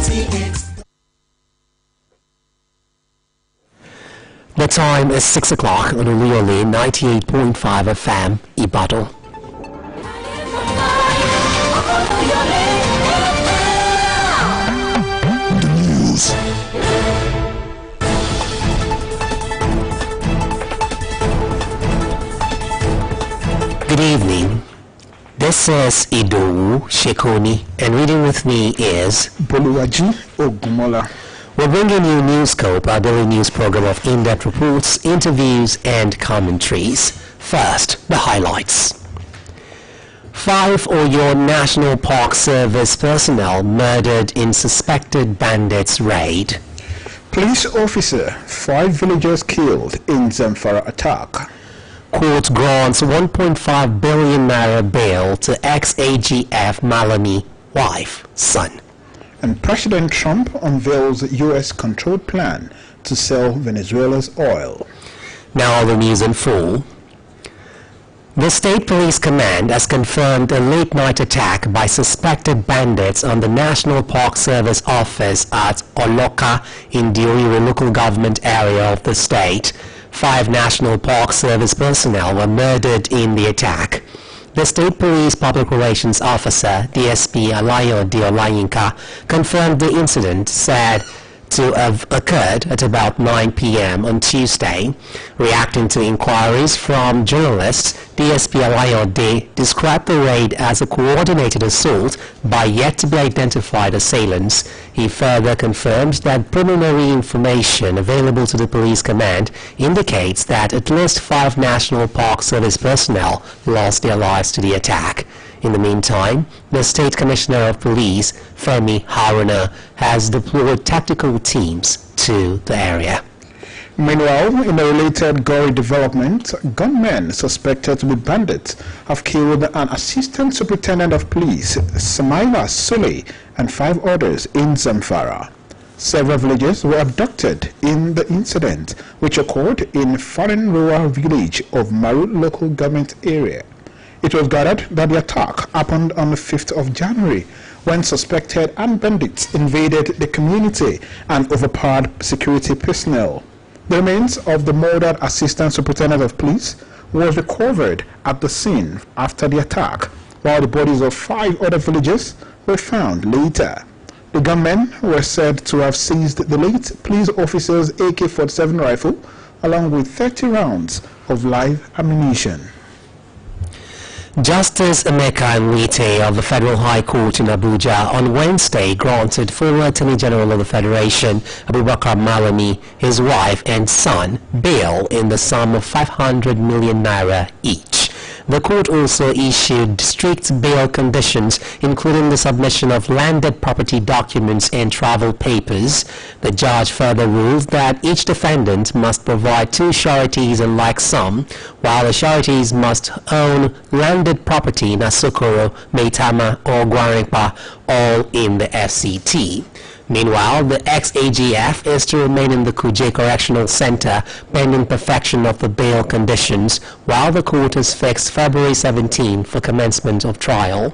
The time is 6 o'clock on Oluyole 98.5 FM, Ibadan. The news. Good evening. This is Idowu Shekoni, and reading with me is Boluwaji Ogumola. We're bringing you Newscope, our daily news program of in-depth reports, interviews, and commentaries. First, the highlights. 5 Oyo National Park Service personnel murdered in suspected bandits raid. Police officer, 5 villagers killed in Zamfara attack. Court grants 1.5 billion naira bail to ex-AGF Malami wife, son. And President Trump unveils U.S.-controlled plan to sell Venezuela's oil. Now all the news in full. The State Police Command has confirmed a late-night attack by suspected bandits on the National Park Service office at Oloka in the Owerri local government area of the state. 5 National Park Service personnel were murdered in the attack. The State Police Public Relations Officer, DSP Oluyole, confirmed the incident, said to have occurred at about 9 p.m. on Tuesday. Reacting to inquiries from journalists, DSP Oluyole described the raid as a coordinated assault by yet-to-be-identified assailants. He further confirmed that preliminary information available to the police command indicates that at least 5 National Park Service personnel lost their lives to the attack. In the meantime, the State Commissioner of Police, Femi Haruna, has deployed tactical teams to the area. Meanwhile, in a related gory development, gunmen suspected to be bandits have killed an assistant superintendent of police, Samaila Sule, and 5 others in Zamfara. Several villagers were abducted in the incident, which occurred in Foreign Rural village of Maru local government area. It was gathered that the attack happened on the 5th of January when suspected armed bandits invaded the community and overpowered security personnel. The remains of the murdered assistant superintendent of police was recovered at the scene after the attack, while the bodies of 5 other villagers were found later. The gunmen were said to have seized the late police officer's AK-47 rifle along with 30 rounds of live ammunition. Justice Emeka Nwite of the Federal High Court in Abuja on Wednesday granted former Attorney General of the Federation, Abubakar Malami, his wife and son, bail in the sum of 500 million naira each. The court also issued strict bail conditions, including the submission of landed property documents and travel papers. The judge further ruled that each defendant must provide 2 sureties in like sum, while the sureties must own landed property in Asokoro, Maitama, or Gwarinpa, all in the FCT. Meanwhile, the ex-AGF is to remain in the Kuje Correctional Center pending perfection of the bail conditions, while the court has fixed February 17 for commencement of trial.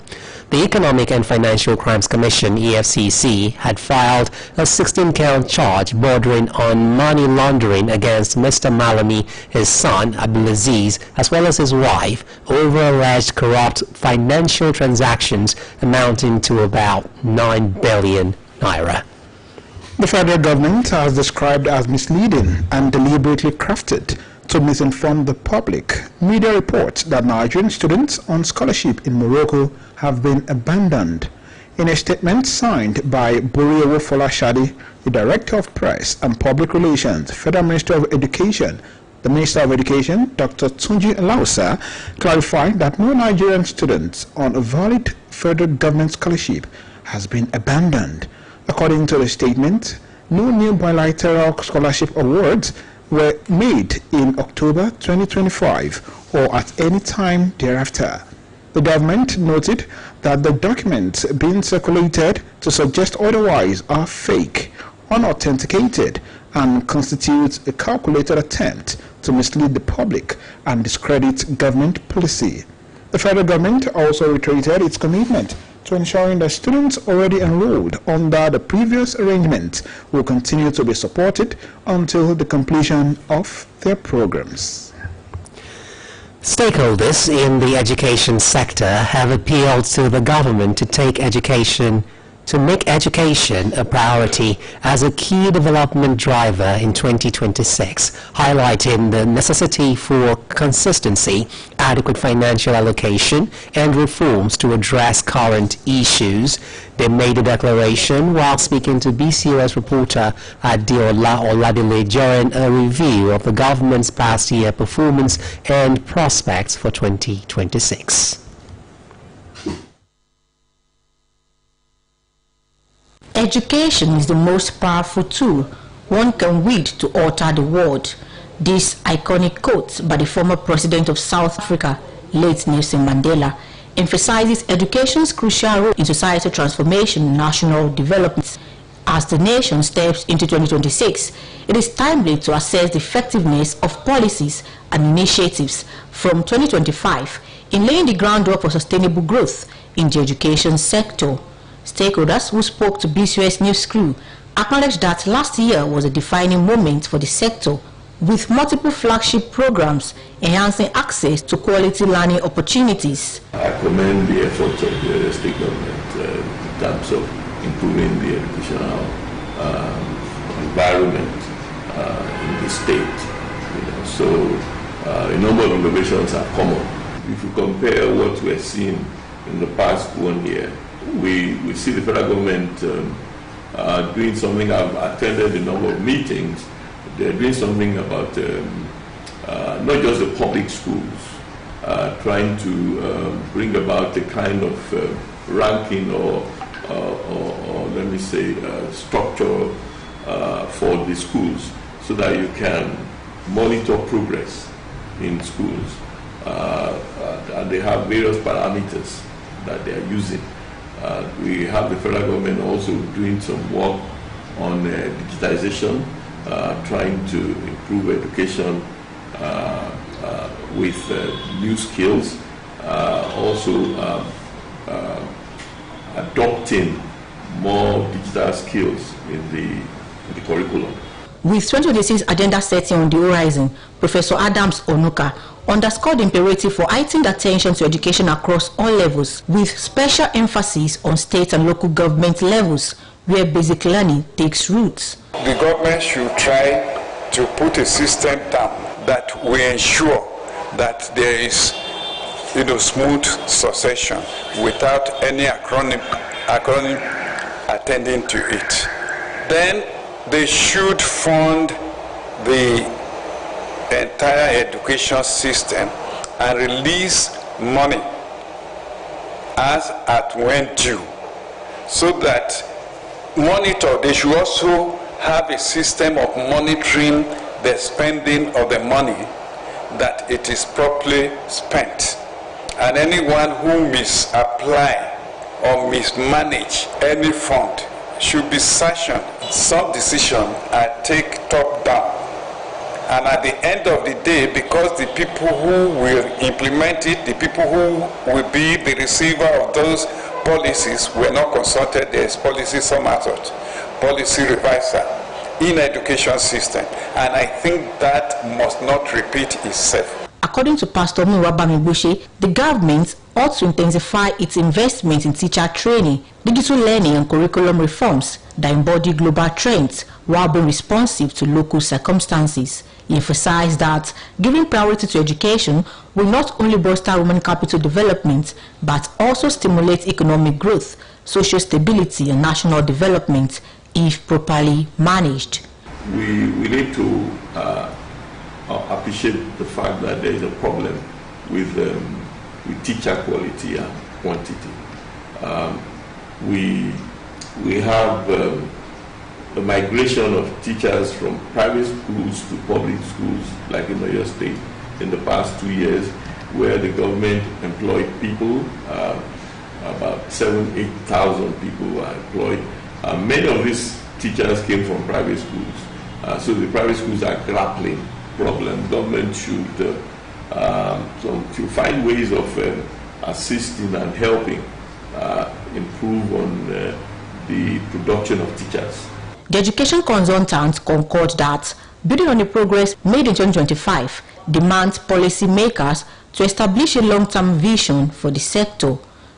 The Economic and Financial Crimes Commission, EFCC, had filed a 16-count charge bordering on money laundering against Mr. Malami, his son, Abdulaziz, as well as his wife, over alleged corrupt financial transactions amounting to about 9 billion naira. The federal government has described as misleading and deliberately crafted to misinform the public media reports that Nigerian students on scholarship in Morocco have been abandoned. In a statement signed by Buriyewo Folashade, the Director of Press and Public Relations, Federal Minister of Education, the Minister of Education, Dr. Tunji Alausa, clarified that no Nigerian students on a valid federal government scholarship has been abandoned. According to the statement, no new bilateral scholarship awards were made in October 2025 or at any time thereafter. The government noted that the documents being circulated to suggest otherwise are fake, unauthenticated, and constitute a calculated attempt to mislead the public and discredit government policy. The federal government also reiterated its commitment to ensuring that students already enrolled under the previous arrangement will continue to be supported until the completion of their programs. Stakeholders in the education sector have appealed to the government to make education a priority as a key development driver in 2026, highlighting the necessity for consistency, adequate financial allocation, and reforms to address current issues. They made a declaration while speaking to BCOS reporter Adeola Oladile during a review of the government's past year performance and prospects for 2026. Education is the most powerful tool one can wield to alter the world. This iconic quote by the former president of South Africa, late Nelson Mandela, emphasizes education's crucial role in societal transformation and national development. As the nation steps into 2026, it is timely to assess the effectiveness of policies and initiatives from 2025 in laying the groundwork for sustainable growth in the education sector. Stakeholders who spoke to BCOS Newscope acknowledged that last year was a defining moment for the sector, with multiple flagship programs enhancing access to quality learning opportunities. I commend the efforts of the state government in terms of improving the educational environment in the state. So a number of innovations have come up. If you compare what we're seeing in the past 1 year, we see the federal government doing something. I've attended a number of meetings. They're doing something about not just the public schools, trying to bring about a kind of ranking or let me say structure for the schools so that you can monitor progress in schools. And they have various parameters that they are using. We have the federal government also doing some work on digitization, trying to improve education with new skills, also adopting more digital skills in the curriculum. With 2026 agenda setting on the horizon, Professor Adams Onuka underscored the imperative for heightened attention to education across all levels, with special emphasis on state and local government levels, where basic learning takes roots. The government should try to put a system down that will ensure that there is smooth succession without any acronym attending to it. Then they should fund the entire education system and release money as at when due, so that they should also have a system of monitoring the spending of the money, that it is properly spent, and anyone who misapply or mismanage any fund should be sanctioned. Some decisions are taken top down, and at the end of the day, because the people who will implement it, the people who will be the receiver of those policies were not consulted, there is policy policy revisal in education system, and I think that must not repeat itself. According to Pastor Muwabamibushe, the government ought to intensify its investment in teacher training, digital learning and curriculum reforms that embody global trends while being responsive to local circumstances. He emphasized that giving priority to education will not only bolster human capital development, but also stimulate economic growth, social stability and national development if properly managed. We need to appreciate the fact that there is a problem with teacher quality and quantity. We have the migration of teachers from private schools to public schools, like in Oyo State, in the past 2 years, where the government employed people, about 7,000-8,000 people were employed. Many of these teachers came from private schools. So the private schools are grappling problem. Government should find ways of assisting and helping improve on the production of teachers. The education consultants concord that, building on the progress made in 2025, demands policymakers to establish a long-term vision for the sector.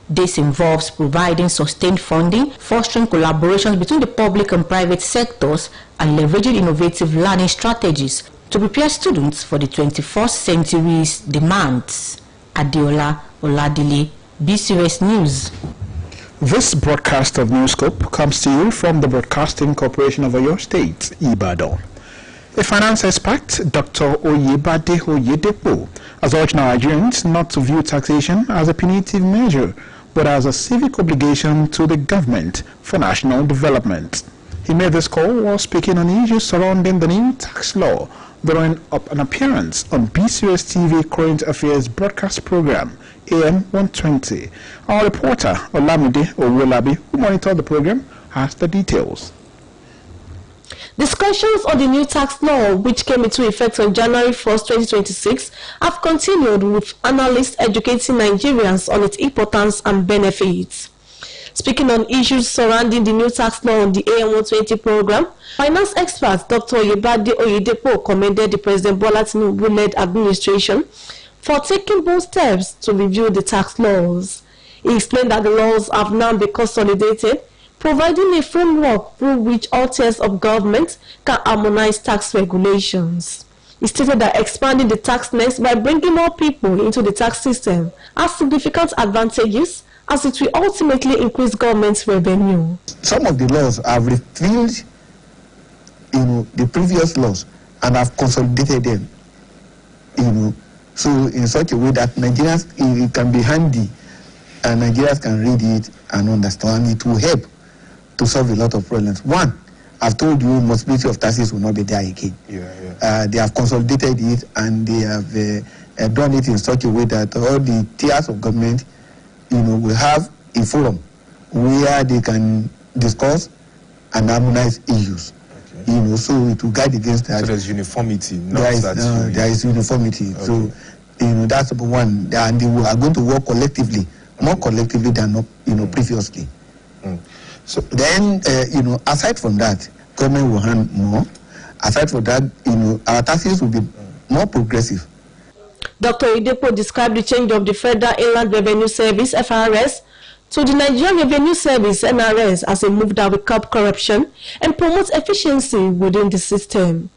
This involves providing sustained funding, fostering collaborations between the public and private sectors, and leveraging innovative learning strategies to prepare students for the 21st century's demands. Adiola Oladile, BCS News. This broadcast of Newscope comes to you from the Broadcasting Corporation of Oyo State, Ibadan. A finance expert, Dr. Oyebade Oyedepo, has urged Nigerians not to view taxation as a punitive measure, but as a civic obligation to the government for national development. He made this call while speaking on issues surrounding the new tax law during an appearance on BCS TV Current Affairs broadcast program, AM 120. Our reporter, Olamide Owolabi, who monitored the program, has the details. Discussions on the new tax law, which came into effect on January 1st, 2026, have continued, with analysts educating Nigerians on its importance and benefits. Speaking on issues surrounding the new tax law on the AM 120 program, finance expert Dr. Oyebade Oyedepo commended the President Bola Tinubu-led administration for taking bold steps to review the tax laws. He explained that the laws have now been consolidated, providing a framework through which all tiers of government can harmonize tax regulations. He stated that expanding the tax nest by bringing more people into the tax system has significant advantages, as it will ultimately increase government's revenue. Some of the laws have refilled, the previous laws and have consolidated them, so in such a way that Nigerians, it can be handy and Nigerians can read it and understand. It will help to solve a lot of problems. One, I've told you, multiplicity of taxes will not be there again. They have consolidated it, and they have done it in such a way that all the tiers of government, will have a forum where they can discuss and harmonize issues. Okay. So it will guide against that. So there's uniformity. There is uniformity. Okay. So that's number one. And they are going to work collectively, more collectively than previously. So then, aside from that, government will hand more. Aside from that, our taxes will be more progressive. Dr. Oyedepo described the change of the Federal Inland Revenue Service (FRS) to the Nigerian Revenue Service (NRS) as a move that will curb corruption and promote efficiency within the system.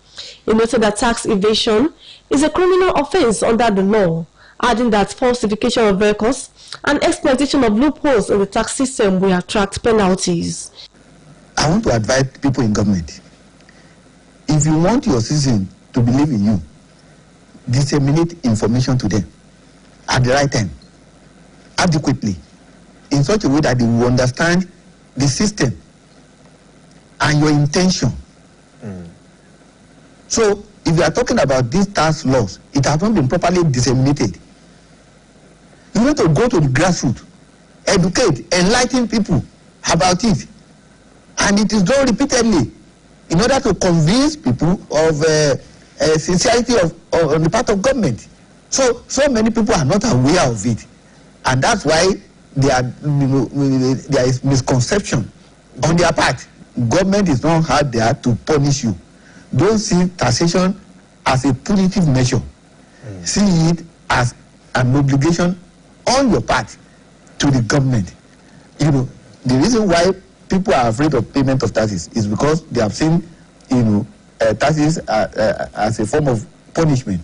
He noted that tax evasion is a criminal offense under the law, adding that falsification of records and exploitation of loopholes in the tax system will attract penalties. I want to advise people in government, if you want your citizens to believe in you, disseminate information to them at the right time, adequately, in such a way that they will understand the system and your intention. So, if you are talking about these tax laws, it has not been properly disseminated. You need to go to the grassroots, educate, enlighten people about it. And it is done repeatedly in order to convince people of sincerity on the part of government. So many people are not aware of it. And that's why there is misconception on their part. Government is not out there to punish you. Don't see taxation as a punitive measure. See it as an obligation on your part to the government. The reason why people are afraid of payment of taxes is because they have seen, taxes as a form of punishment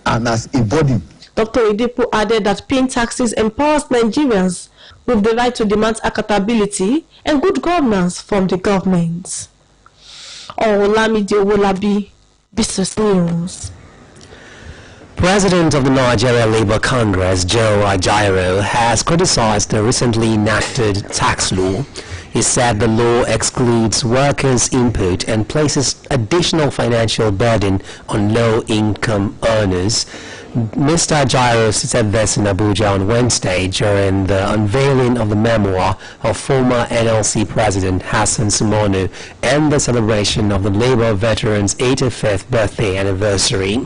and as a burden. Dr. Oyedepo added that paying taxes empowers Nigerians with the right to demand accountability and good governance from the government. Olamide Owolabi, BCS News. President of the Nigeria Labour Congress, Joe Ajaero, has criticized the recently enacted tax law. He said the law excludes workers' input and places additional financial burden on low-income earners. Mr. Gyros said this in Abuja on Wednesday during the unveiling of the memoir of former NLC President Hassan Sumonu and the celebration of the Labour veteran's 85th birthday anniversary.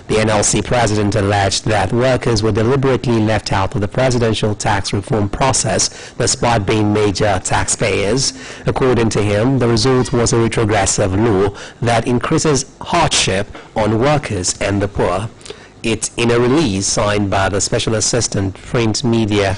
The NLC President alleged that workers were deliberately left out of the presidential tax reform process despite being major taxpayers. According to him, the result was a retrogressive law that increases hardship on workers and the poor. It in a release signed by the Special Assistant Print Media.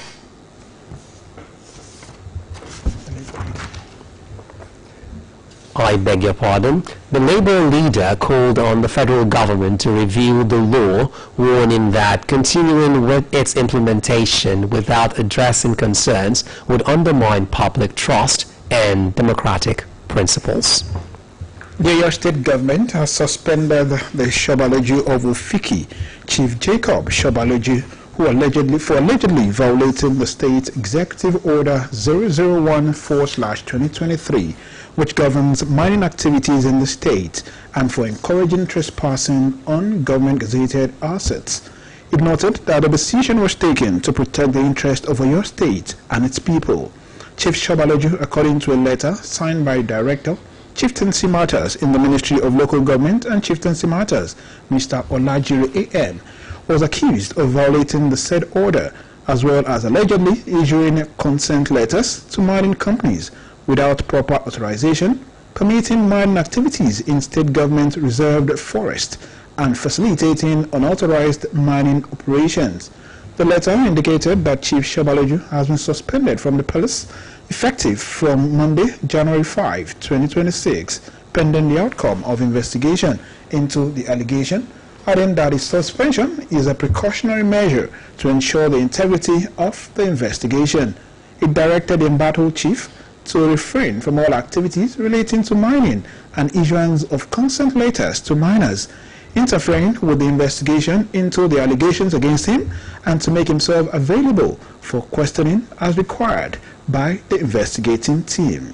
I beg your pardon. The Labour leader called on the federal government to review the law, warning that continuing with its implementation without addressing concerns would undermine public trust and democratic principles. The Oyo State government has suspended the Shobaloju of Ufiki, Chief Jacob Shobaloju, who allegedly violating the state's Executive Order 001/2023, which governs mining activities in the state, and for encouraging trespassing on government-gazetted assets. It noted that the decision was taken to protect the interest of Oyo State and its people. Chief Shobaloju, according to a letter signed by Director, Chieftaincy Matters in the Ministry of Local Government and Chieftaincy Matters, Mr. Oluyole A.M., was accused of violating the said order, as well as allegedly issuing consent letters to mining companies without proper authorization, permitting mining activities in state government reserved forest, and facilitating unauthorized mining operations. The letter indicated that Chief Shobaloju has been suspended from the police effective from Monday, January 5, 2026, pending the outcome of investigation into the allegation, adding that his suspension is a precautionary measure to ensure the integrity of the investigation. It directed the embattled chief to refrain from all activities relating to mining and issuance of consent letters to miners, interfering with the investigation into the allegations against him, and to make himself available for questioning as required by the investigating team.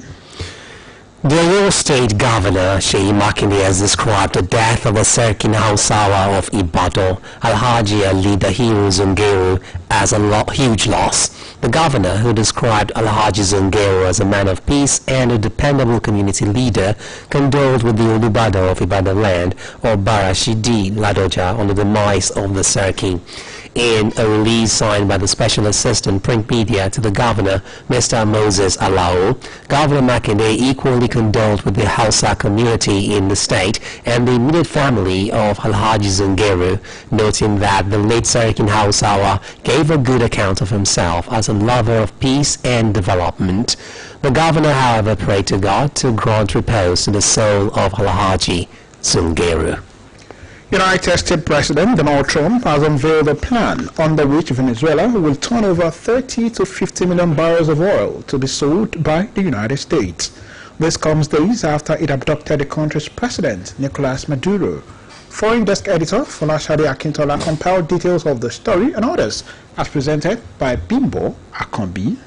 The Oyo State Governor, Seyi Makinde, has described the death of the Sarkin Hausawa of Ibadan, Alhaji Ali Dahiru Zungeru, as a huge loss. The governor, who described Alhaji Zungeru as a man of peace and a dependable community leader, condoled with the Olubadan of Ibadan land, or Barashidi Ladoja, on the demise of the Sarkin. In a release signed by the Special Assistant Print Media to the Governor, Mr. Moses Alao, Governor Makinde equally condoled with the Hausa community in the state and the immediate family of Alhaji Zungeru, noting that the late Sarkin Hausawa gave a good account of himself as a lover of peace and development. The Governor, however, prayed to God to grant repose to the soul of Alhaji Zungeru. United States President Donald Trump has unveiled a plan under which Venezuela will turn over 30 to 50 million barrels of oil to be sold by the United States. This comes days after it abducted the country's president, Nicolas Maduro. Foreign Desk Editor Folashade Akintola compiled details of the story and others as presented by Bimbo Akombi.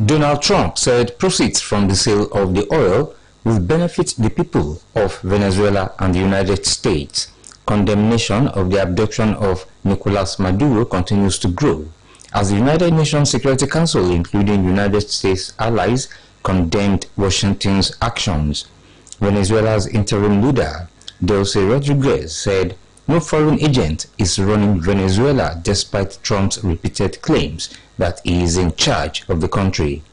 Donald Trump said proceeds from the sale of the oil will benefit the people of Venezuela and the United States. Condemnation of the abduction of Nicolas Maduro continues to grow as the United Nations Security Council, including United States allies, condemned Washington's actions. Venezuela's interim leader, Delcy Rodriguez, said no foreign agent is running Venezuela despite Trump's repeated claims that he is in charge of the country.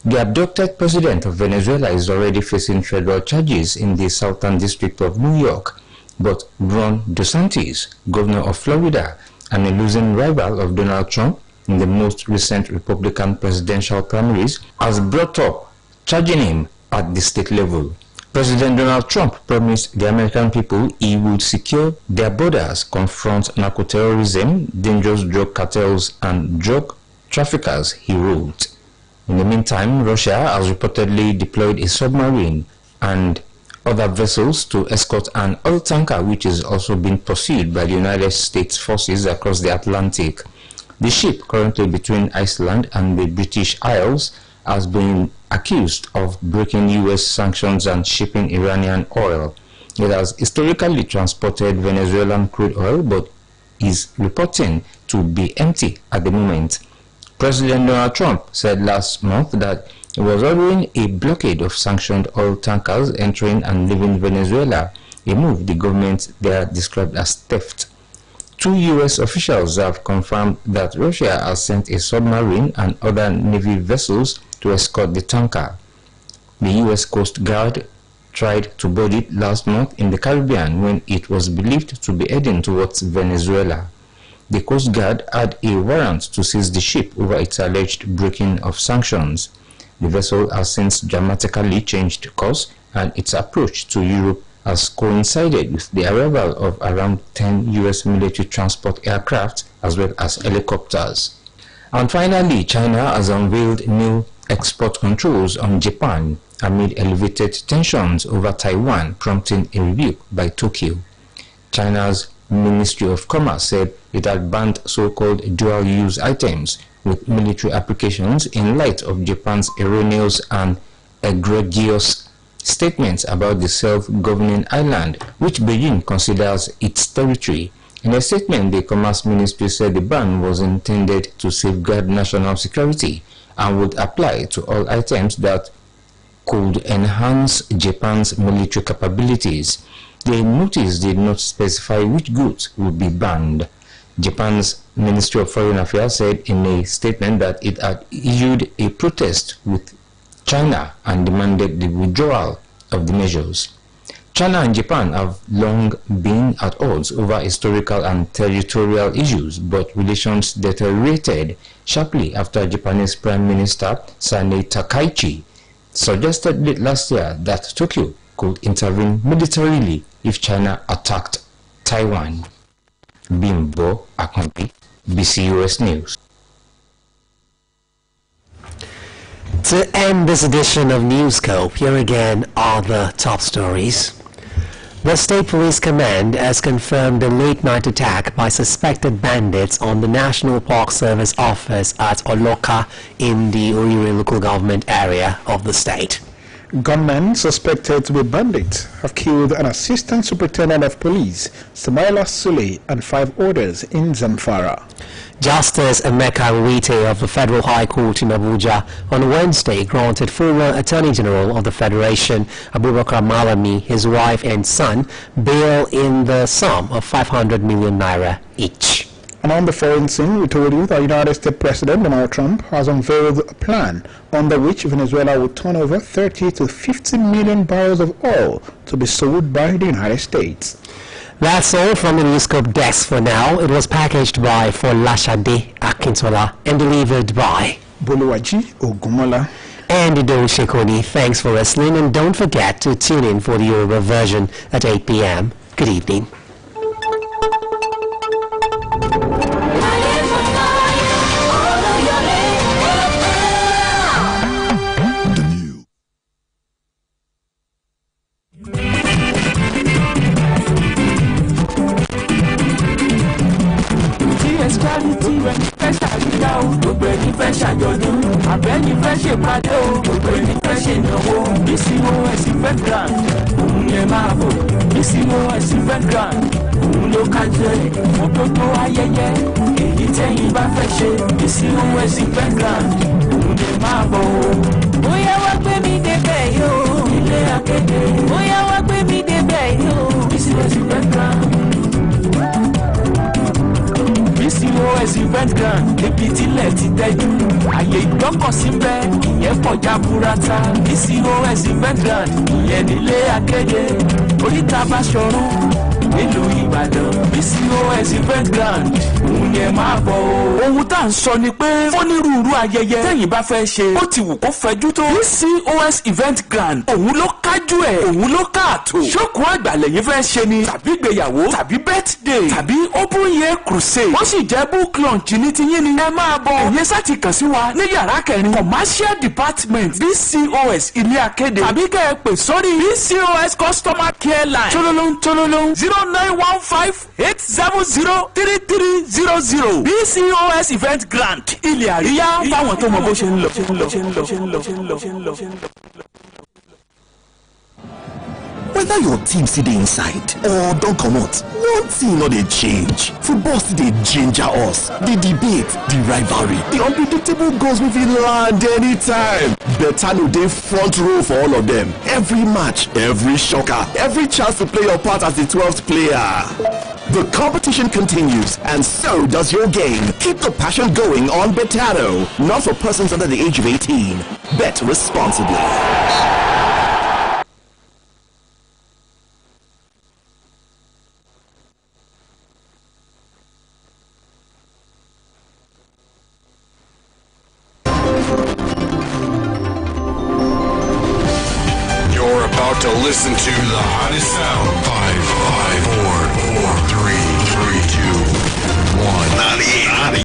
The abducted president of Venezuela is already facing federal charges in the Southern District of New York, but Ron DeSantis, governor of Florida and a losing rival of Donald Trump in the most recent Republican presidential primaries, has brought up charging him at the state level. President Donald Trump promised the American people he would secure their borders, confront narco-terrorism, dangerous drug cartels, and drug traffickers, he wrote. In the meantime, Russia has reportedly deployed a submarine and other vessels to escort an oil tanker which is also being pursued by the United States forces across the Atlantic. The ship, currently between Iceland and the British Isles, has been accused of breaking U.S. sanctions and shipping Iranian oil. it has historically transported Venezuelan crude oil but is reporting to be empty at the moment. President Donald Trump said last month that he was ordering a blockade of sanctioned oil tankers entering and leaving Venezuela, a move the government there described as theft. 2 U.S. officials have confirmed that Russia has sent a submarine and other Navy vessels to escort the tanker. The U.S. Coast Guard tried to board it last month in the Caribbean when it was believed to be heading towards Venezuela. The Coast Guard had a warrant to seize the ship over its alleged breaking of sanctions. The vessel has since dramatically changed course, and its approach to Europe has coincided with the arrival of around 10 U.S. military transport aircraft as well as helicopters. And finally, China has unveiled new export controls on Japan amid elevated tensions over Taiwan, prompting a rebuke by Tokyo. China's Ministry of Commerce said it had banned so-called dual-use items with military applications in light of Japan's erroneous and egregious statements about the self-governing island, which Beijing considers its territory. In a statement, the Commerce Ministry said the ban was intended to safeguard national security and would apply to all items that could enhance Japan's military capabilities. The notice did not specify which goods would be banned. Japan's Ministry of Foreign Affairs said in a statement that it had issued a protest with China and demanded the withdrawal of the measures. China and Japan have long been at odds over historical and territorial issues, but relations deteriorated sharply after Japanese Prime Minister Sanae Takaichi suggested late last year that Tokyo could intervene militarily if China attacked Taiwan. Bimbo Akambi, BCUS News. To end this edition of Newscope, here again are the top stories. The State Police Command has confirmed a late-night attack by suspected bandits on the National Park Service office at Oloka in the Oluyole local government area of the state. Gunmen suspected to be bandits have killed an assistant superintendent of police, Samaila Sule, and 5 others in Zamfara. Justice Emeka Nwite of the Federal High Court in Abuja on Wednesday granted former Attorney General of the Federation, Abubakar Malami, his wife and son, bail in the sum of 500 million naira each. And on the foreign scene, we told you that United States President Donald Trump has unveiled a plan under which Venezuela will turn over 30 to 50 million barrels of oil to be sold by the United States. That's all from the Newscope desk for now. It was packaged by Folashade Akintola and delivered by Boluwaji Ogumola and Idol Shekoni. Thanks for listening, and don't forget to tune in for the Yoruba version at 8 p.m. Good evening. BCOS Event Grand ìyẹn nílé Akéde oríta Báṣọ̀run nílùú Ìbàdàn. BCOS Event Grand òun yẹn máa bọ̀ o. Ohun tá à ń sọ ni pé onírúurú ayẹyẹ tẹ́yìn bá fẹ́ ṣe ó ti wù kó fẹjú tó. BCOS Event Grand òun ló kájú ẹ̀ òun ló káàtó. ṣókùn àgbà lẹ́yìn fẹ́ ṣe ni tàbí ìgbéyàwó tàbí birthday tàbí open year crusade. wọ́n sì jẹ́ book launch ní tiyín ni ẹ máa bọ̀. ẹ̀yẹ sá ti kàn sí wa ní yàrá kẹrin commercial department BCOS ilé Akéde tàbí kẹ́ ẹ pè sórí BCOS customer care line tololong 0915-870-3300. BCOS Event Grand ilé àríyá fáwọn tó mọ bó ṣe ń lọ. Whether your team still dey inside or don comot, one thing no dey change. Football still dey ginger us. The debate, the rivalry, the unpredictable goals we fit land anytime. Betano dey front row for all of them. Every match, every shocker, every chance to play your part as the 12th player. The competition continues, and so does your game. Keep the passion going on Betano. Not for persons under the age of 18. Bet responsibly. You're about to listen to the hottest sound. 5, 4, 3, 2, 1. 98.